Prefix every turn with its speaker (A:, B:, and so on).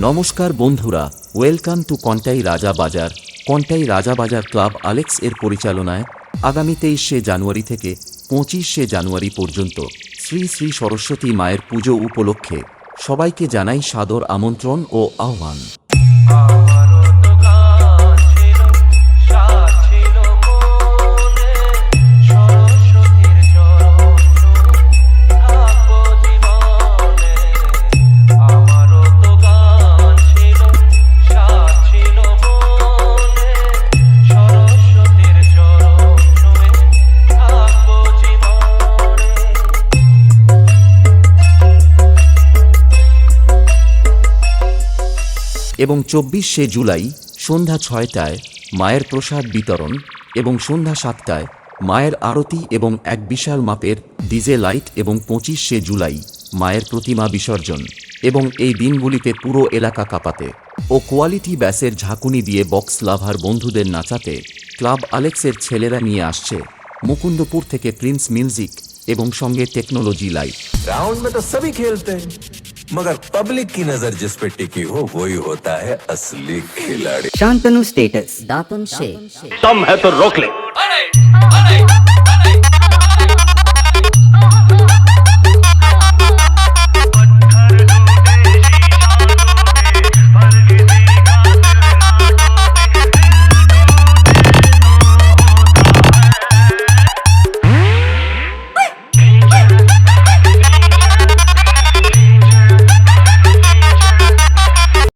A: নমস্কার বন্ধুরা, welcome to Contai রাজা বাজার। কন্টাই রাজা বাজার ক্লাব আলেক্স এর পরিচালনায় আগামী 23শে জানুয়ারি থেকে 25শে জানুয়ারি পর্যন্ত শ্রী শ্রী সরস্বতী মায়ের পুজো উপলক্ষে সবাইকে জানাই সাদর আমন্ত্রণ ও আহ্বান। এবং 24শে জুলাই সন্ধ্যা 6টায় মায়ের প্রসাদ বিতরণ এবং সন্ধ্যা 7টায় মায়ের আরতি এবং এক বিশাল মাপের ডিজে লাইট এবং 25শে জুলাই মায়ের প্রতিমা বিসর্জন এবং এই দিনগুলিতে পুরো এলাকা কাঁপাতে ও কোয়ালিটি ব্যাসের ঝাঁকুনি দিয়ে বক্স লাভার বন্ধুদের নাচাতে ক্লাব আলেক্সের ছেলেরা নিয়ে আসছে মুকুন্দপুর থেকে প্রিন্স মিউজিক এবং সঙ্গে টেকনোলজি লাইট।
B: ग्राउंड में तो सभी खेलते हैं, मगर पब्लिक की नजर जिस पे टिकी हो वही होता है असली खिलाड़ी।
C: शांतनु स्टेटस दातन से
D: दम है तो रोक ले।